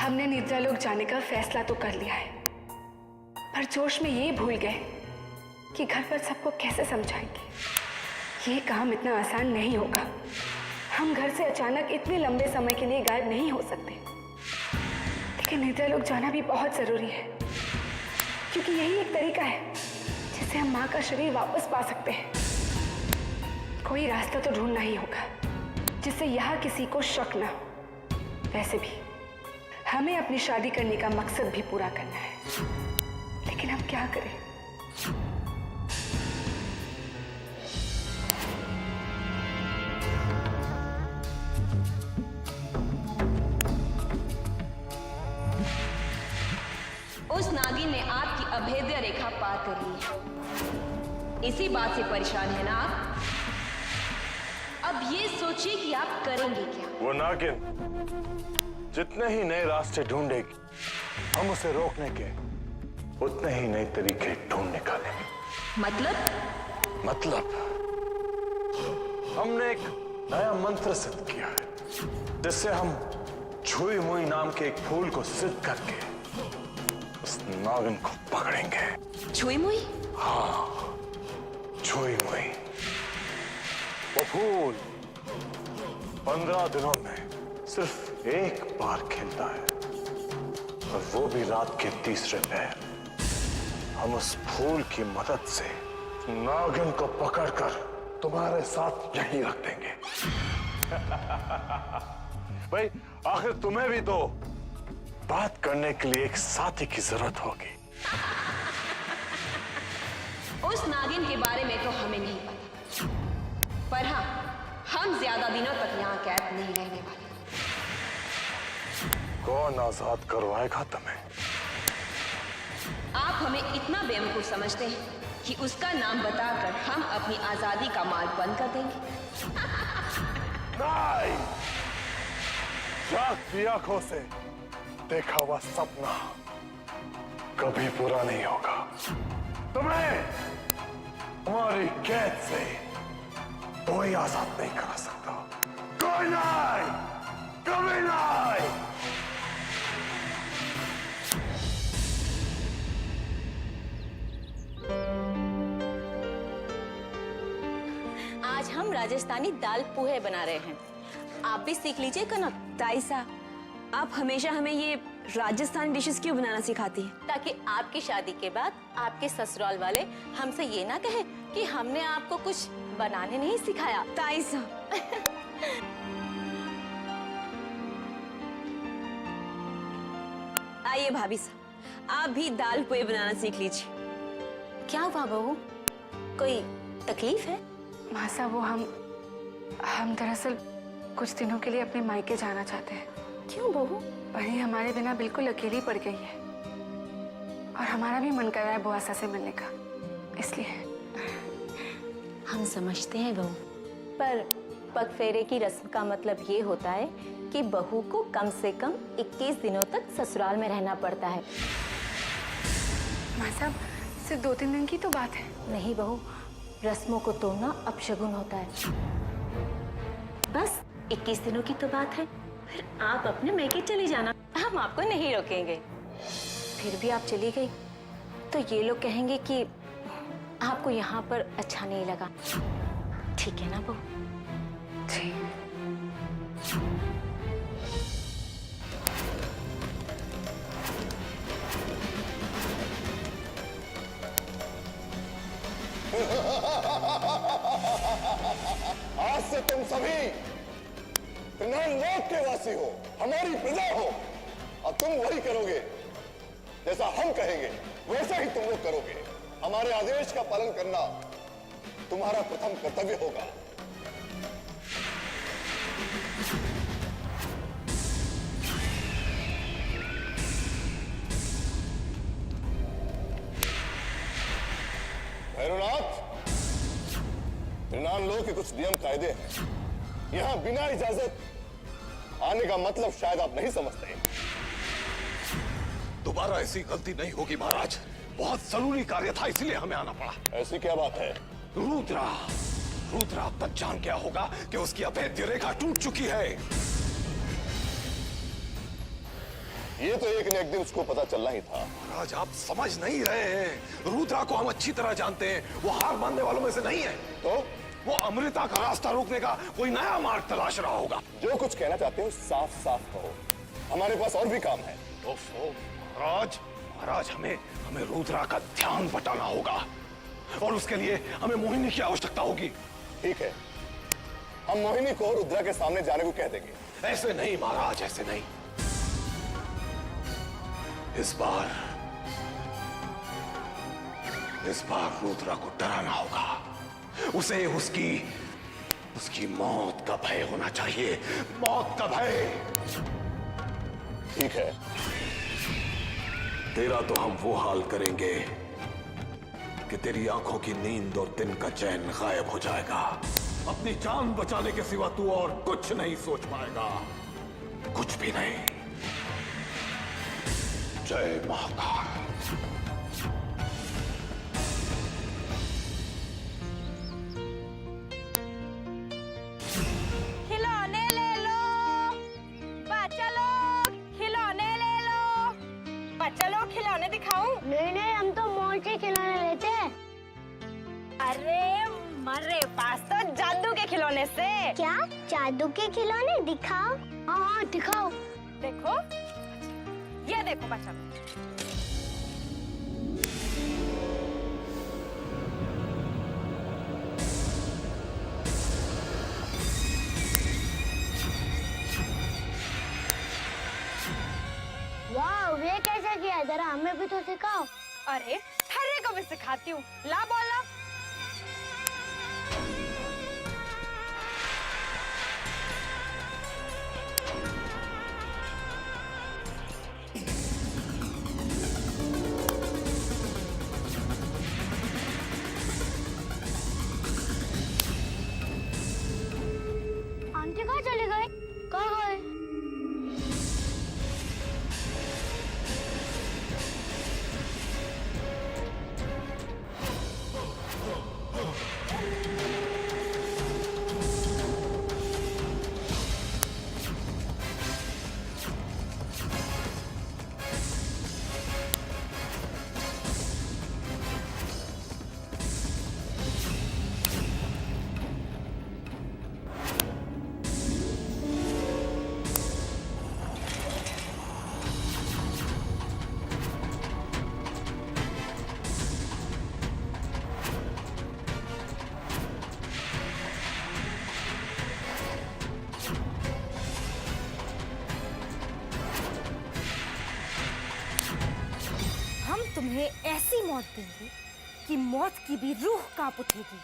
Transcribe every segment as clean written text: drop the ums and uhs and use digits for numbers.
हमने निद्रा लोक जाने का फैसला तो कर लिया है, पर जोश में ये भूल गए कि घर पर सबको कैसे समझाएंगे। ये काम इतना आसान नहीं होगा। हम घर से अचानक इतने लंबे समय के लिए गायब नहीं हो सकते। लेकिन निद्रा लोक जाना भी बहुत जरूरी है, क्योंकि यही एक तरीका है जिससे हम माँ का शरीर वापस पा सकते हैं। कोई रास्ता तो ढूंढना ही होगा जिससे यहाँ किसी को शक ना हो। वैसे भी हमें अपनी शादी करने का मकसद भी पूरा करना है, लेकिन हम क्या करें? उस नागिन ने आपकी अभेद्य रेखा पार कर ली है। इसी बात से परेशान है ना आप? अब ये सोचिए कि आप करेंगे क्या। वो नागिन जितने ही नए रास्ते ढूंढेगी, हम उसे रोकने के उतने ही नए तरीके ढूंढ निकालेंगे। मतलब हमने एक नया मंत्र सिद्ध किया है, जिससे हम छुई मुई नाम के एक फूल को सिद्ध करके उस नागिन को पकड़ेंगे। छुई मुई? हाँ, छुई मुई। वो फूल 15 दिनों में सिर्फ एक बार खिलता है, और वो भी रात के तीसरे पहर। हम उस फूल की मदद से नागिन को पकड़कर तुम्हारे साथ यहीं रख देंगे। भाई, आखिर तुम्हें भी तो बात करने के लिए एक साथी की जरूरत होगी। उस नागिन के बारे में तो हमें नहीं पता, पर हाँ, हम ज्यादा दिनों तक यहाँ कैद नहीं रहने वाले। कौन आजाद करवाएगा तुम्हें? आप हमें इतना बेवकूफ समझते हैं कि उसका नाम बताकर हम अपनी आजादी का मार्ग बंद कर देंगे? नहीं, जागती आंखों से देखा हुआ सपना कभी पूरा नहीं होगा। तुम्हें हमारी कैद से कोई आजाद नहीं करा सकता। कोई नहीं, कभी नहीं। आज हम राजस्थानी दाल पोहे बना रहे हैं, आप भी सीख लीजिए कनक। ताई साहब, आप हमेशा हमें ये राजस्थानी डिशेस क्यों बनाना सिखाती है? ताकि आपकी शादी के बाद आपके ससुराल वाले हमसे ये ना कहे कि हमने आपको कुछ बनाने नहीं सिखाया। ताई साहब, आइए भाभी साहब, आप भी दाल पोहे बनाना सीख लीजिए। क्या हुआ बहू, कोई तकलीफ है? माँ साहब, वो हम दरअसल कुछ दिनों के लिए अपने मायके जाना चाहते हैं। क्यों बहू? वही हमारे बिना बिल्कुल अकेली पड़ गई है, और हमारा भी मन कर रहा है बुआसा से मिलने का, इसलिए। हम समझते हैं बहू, पर पगफेरे की रस्म का मतलब ये होता है कि बहू को कम से कम 21 दिनों तक ससुराल में रहना पड़ता है। माँ साहब, सिर्फ 2-3 दिन की तो बात है। नहीं बहू, रस्मों को तोड़ना अपशगुन होता है। बस 21 दिनों की तो बात है, फिर आप अपने मैके चली जाना, हम आपको नहीं रोकेंगे। फिर भी आप चली गई तो ये लोग कहेंगे कि आपको यहाँ पर अच्छा नहीं लगा। ठीक है ना बहू? जी। आज से तुम सभी लोक के वासी हो, हमारी प्रजा हो, और तुम वही करोगे जैसा हम कहेंगे, वैसा ही तुम लोग करोगे। हमारे आदेश का पालन करना तुम्हारा प्रथम कर्तव्य होगा। भैरवनाथ, त्रिनान लोक के कुछ नियम कायदे हैं। यहां बिना इजाजत आने का मतलब शायद आप नहीं समझते। दोबारा ऐसी गलती नहीं होगी महाराज। बहुत जरूरी कार्य था, इसलिए हमें आना पड़ा। ऐसी क्या बात है? रुद्रा अब तक जान गया होगा कि उसकी अभेद्य रेखा टूट चुकी है। ये तो एक न एक दिन उसको पता चलना ही था। महाराज आप समझ नहीं रहे हैं, रुद्रा को हम अच्छी तरह जानते हैं, वो हार मानने वालों में से नहीं है। तो वो अमृता का रास्ता रोकने का कोई नया मार्ग तलाश रहा होगा। जो कुछ कहना चाहते हो साफ साफ कहो, हमारे पास और भी काम है। ओफो महाराज, महाराज हमें रुद्रा का ध्यान बटाना होगा और उसके लिए हमें मोहिनी की आवश्यकता होगी। ठीक है, हम मोहिनी को रुद्रा के सामने जाने को कह देंगे। ऐसे नहीं महाराज, ऐसे नहीं। इस बार रुद्रा को डराना होगा। उसे उसकी मौत का भय होना चाहिए, मौत का भय। ठीक है, तेरा तो हम वो हाल करेंगे कि तेरी आंखों की नींद और दिन का चैन गायब हो जाएगा। अपनी जान बचाने के सिवा तू और कुछ नहीं सोच पाएगा, कुछ भी नहीं। जय महाकाल। खिलौने ले लो बच्चा लोग, खिलौने ले लो बच्चा लोग। खिलौने दिखाऊं? नहीं, हम तो मॉल से खिलौने लेते हैं। अरे मरे पास तो जादू के खिलौने से। क्या जादू के खिलौने? दिखाओ। हाँ दिखाओ। देखो, ये देखो बच्चा लोग। वाह, ये कैसे किया? जरा हमें भी तो सिखाओ। अरे हरे को भी सिखाती हूँ, ला बोला। आंटी कहाँ चली गई? कहाँ गई? तुम्हें ऐसी मौत देंगे कि मौत की भी रूह कांप उठेगी।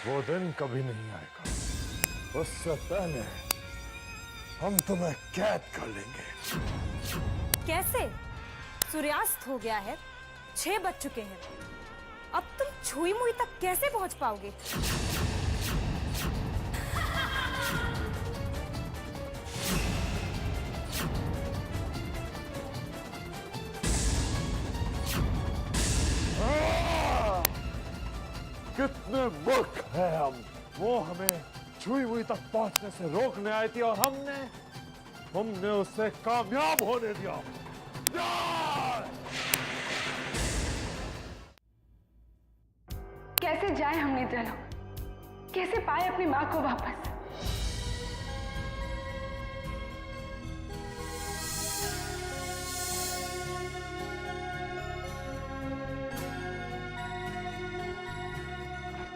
वो दिन कभी नहीं आएगा, उससे पहले हम तुम्हें कैद कर लेंगे। कैसे? सूर्यास्त हो गया है, 6 बज चुके हैं। अब तुम छुई मुई तक कैसे पहुंच पाओगे? कितने मूर्ख हैं हम। वो हमें छुई हुई तक पहुंचने से रोकने आई थी और हमने उससे कामयाब होने दिया। कैसे जाए हम निद्रा लोग? कैसे पाए अपनी माँ को वापस?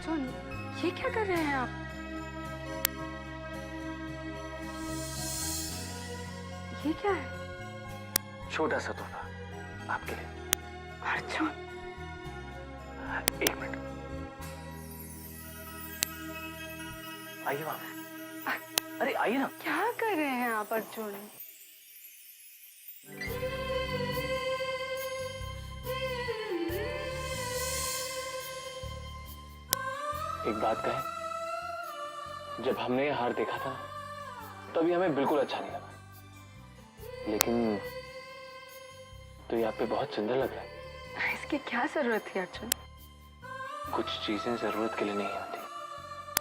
अर्जुन, ये क्या कर रहे हैं आप? ये क्या है? छोटा सा तोहफा आपके लिए। अर्जुन, एक मिनट, आइए वहां। अरे आइए ना। क्या कर रहे हैं आप अर्जुन? एक बात कहें, जब हमने ये हार देखा था तभी हमें बिल्कुल अच्छा नहीं लगा, लेकिन तो ये आप पे बहुत सुंदर लग रहा है। इसकी क्या जरूरत थी अर्जुन? कुछ चीजें जरूरत के लिए नहीं होती,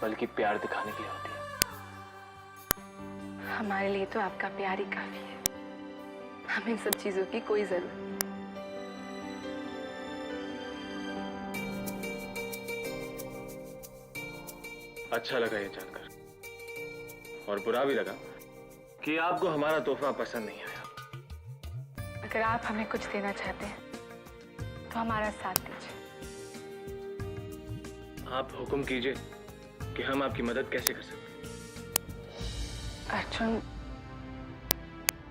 बल्कि प्यार दिखाने के लिए होती है। हमारे लिए तो आपका प्यार ही काफी है। हमें इन सब चीजों की कोई जरूरत नहीं। अच्छा लगा ये जानकर, और बुरा भी लगा कि आपको हमारा तोहफा पसंद नहीं आया। अगर आप हमें कुछ देना चाहते हैं तो हमारा साथ दीजिए। आप हुक्म कीजिए कि हम आपकी मदद कैसे कर सकते हैं। अर्जुन,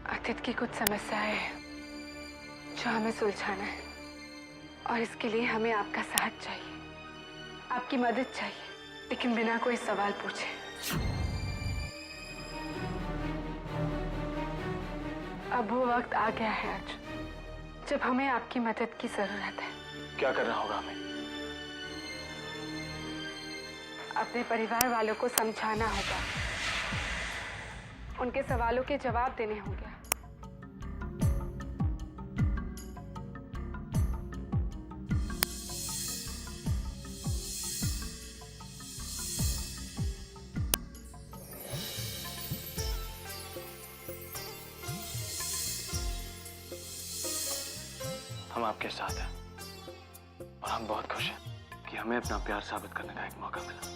अतीत की कुछ समस्याएं हैं जो हमें सुलझाना है, और इसके लिए हमें आपका साथ चाहिए, आपकी मदद चाहिए, लेकिन बिना कोई सवाल पूछे। अब वो वक्त आ गया है अर्जुन, जब हमें आपकी मदद की जरूरत है। क्या करना होगा हमें? अपने परिवार वालों को समझाना होगा, उनके सवालों के जवाब देने होंगे। हम आपके साथ हैं और हम बहुत खुश हैं कि हमें अपना प्यार साबित करने का एक मौका मिला।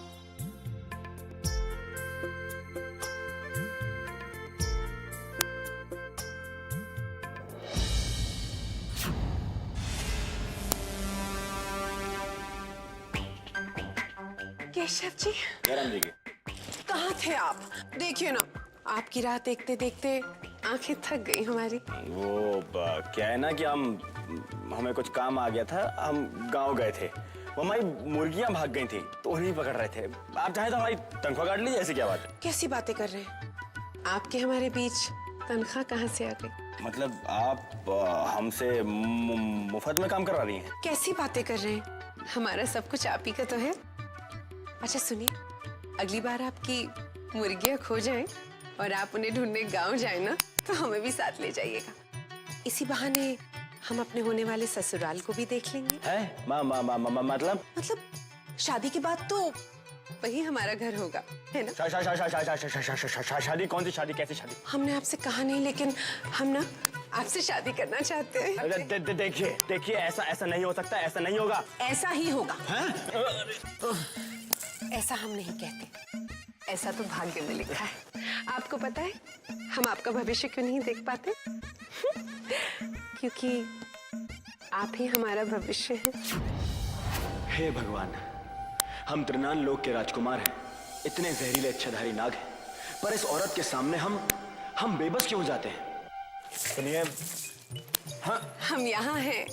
केशव जी, जयराम जी की कहाँ थे आप? देखिए ना, आपकी राह देखते देखते आंखें थक गई हमारी। वो क्या है ना कि हमें कुछ काम आ गया था, हम गांव गए थे, वो हमारी मुर्गियां भाग गई थी तो उन्हें पकड़ रहे थे। आप चाहे तो हमारी तनख्वाह काट लीजिए, ऐसी क्या बात है? कैसी बातें कर रहे हैं? आपके हमारे बीच तनख्वाह कहाँ से आ गई? मतलब आप हमसे मुफ्त में काम करवा रही हैं? कैसी बातें कर रहे हैं? हमारा सब कुछ आप ही का तो है। अच्छा सुनिए, अगली बार आपकी मुर्गियां खो जाएं और आप उन्हें ढूंढने गांव जाए ना, तो हमें भी साथ ले जाइएगा। इसी बहाने हम अपने होने वाले ससुराल को भी देख लेंगे। है मतलब शादी के बाद तो वही हमारा घर होगा, है ना? शादी? कौन सी शादी? कैसी शादी? हमने आपसे कहा नहीं, लेकिन हम ना आपसे शादी करना चाहते हैं। देखिए ऐसा नहीं हो सकता, ऐसा नहीं होगा। ऐसा ही होगा। ऐसा हम नहीं कहते, ऐसा तो भाग्य में लिखा है। आपको पता है हम आपका भविष्य क्यों नहीं देख पाते? क्योंकि आप ही हमारा भविष्य हैं। हे भगवान, हम त्रिनान लोक के राजकुमार हैं, इतने जहरीले इच्छाधारी नाग हैं, पर इस औरत के सामने हम बेबस क्यों जाते हैं? सुनिए, हाँ हम यहाँ हैं।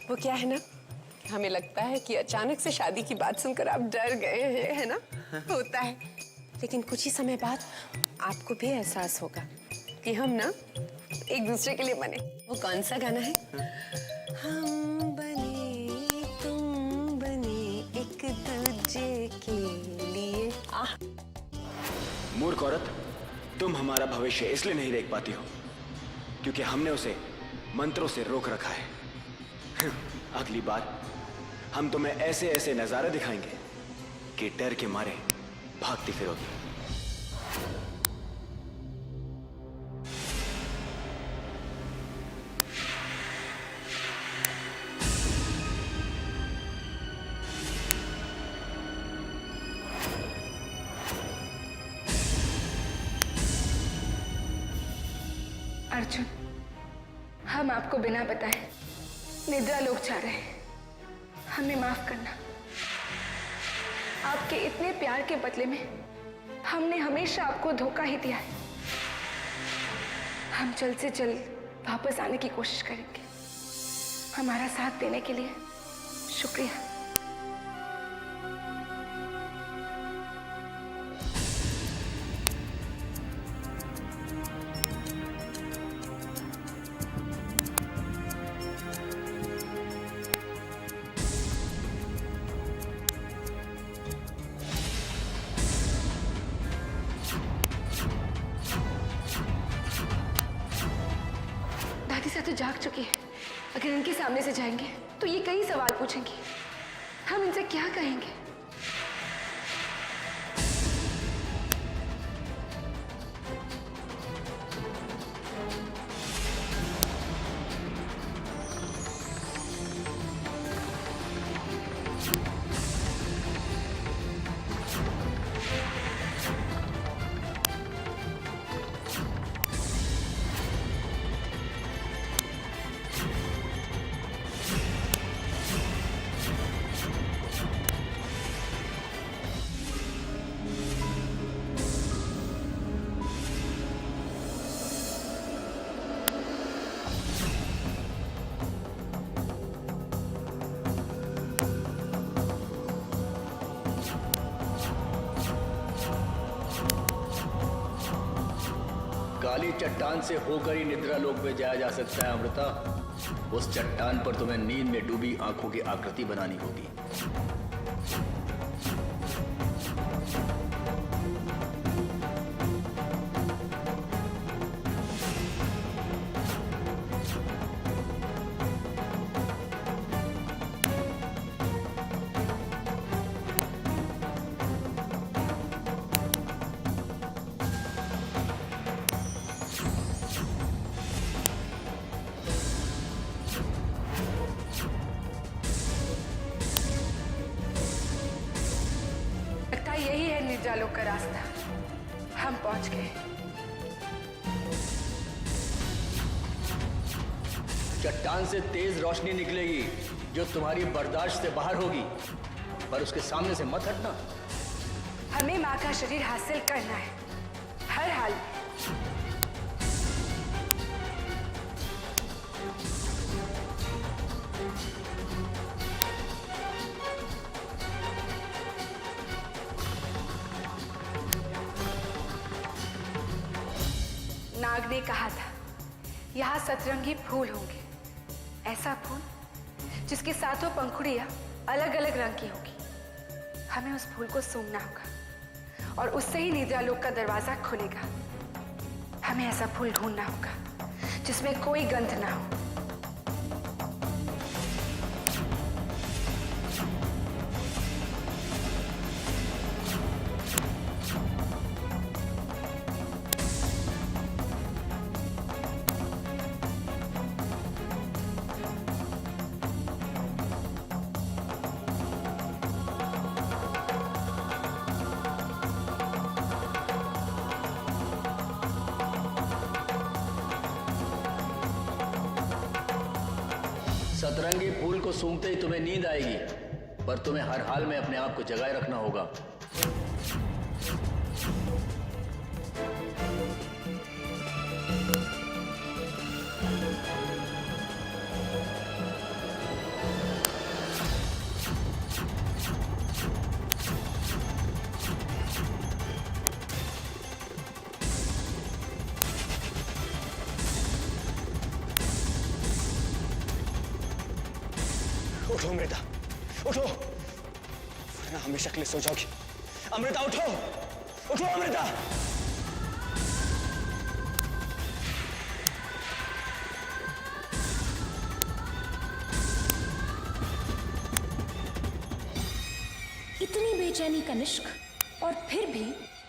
वो क्या है ना, हमें लगता है कि अचानक से शादी की बात सुनकर आप डर गए हैं, है ना? होता है, लेकिन कुछ ही समय बाद आपको भी एहसास होगा कि हम ना एक दूसरे के लिए बने। वो कौन सा गाना है? हम बने तुम बने एक दूजे के लिए। मूर्ख औरत, तुम हमारा भविष्य इसलिए नहीं देख पाती हो क्योंकि हमने उसे मंत्रों से रोक रखा है। अगली बार हम तुम्हें ऐसे ऐसे नजारे दिखाएंगे कि डर के मारे भागती फिरोगी। अर्जुन, हम आपको बिना बताए निद्रा लोक जा रहे हैं, हमें माफ करना। आपके इतने प्यार के बदले में हमने हमेशा आपको धोखा ही दिया है। हम जल्द से जल्द वापस आने की कोशिश करेंगे। हमारा साथ देने के लिए शुक्रिया। तो जाग चुकी है। अगर इनके सामने से जाएंगे तो ये कई सवाल पूछेंगे, हम इनसे क्या कहेंगे? काली चट्टान से होकर ही निद्रा लोक में जाया जा सकता है अमृता। उस चट्टान पर तुम्हें नींद में डूबी आंखों की आकृति बनानी होगी। यही है निद्रा लोक का रास्ता। हम पहुंच गए। चट्टान से तेज रोशनी निकलेगी जो तुम्हारी बर्दाश्त से बाहर होगी, पर उसके सामने से मत हटना। हमें माँ का शरीर हासिल करना है हर हाल में। नाग ने कहा था यहाँ सतरंगी फूल होंगे, ऐसा फूल जिसकी सातों पंखुड़ियां अलग अलग रंग की होगी। हमें उस फूल को सूंघना होगा और उससे ही निद्रा लोक का दरवाजा खुलेगा। हमें ऐसा फूल ढूंढना होगा जिसमें कोई गंध ना हो। सतरंगी फूल को सूंघते ही तुम्हें नींद आएगी, पर तुम्हें हर हाल में अपने आप को जगाए रखना होगा। उठो अमृता, उठो, वरना हमेशा के लिए सो जाओगी। अमृता उठो, उठो अमृता। इतनी बेचैनी कनिष्क, और फिर भी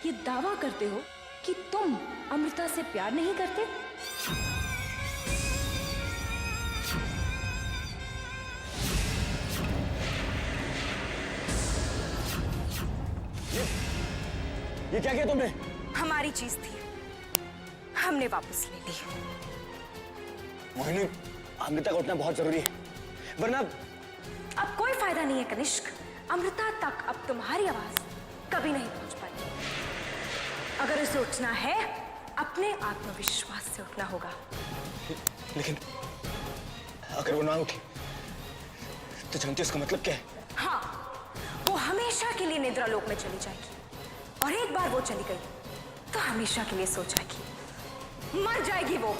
ये दावा करते हो कि तुम अमृता से प्यार नहीं करते? ये क्या किया तुमने? हमारी चीज थी, हमने वापस ले ली। मोहिनी, अमृता का उठना बहुत जरूरी है, वरना अब कोई फायदा नहीं है कनिष्क। अमृता तक अब तुम्हारी आवाज कभी नहीं पहुंच पाएगी। अगर उसे उठना है, अपने आत्मविश्वास से उठना होगा। लेकिन अगर वो ना उठी तो जानती हो उसका मतलब क्या है? हाँ, वो हमेशा के लिए निद्रा लोक में चली जाएगी, और एक बार वो चली गई तो हमेशा के लिए सो जाएगी, मर जाएगी वो।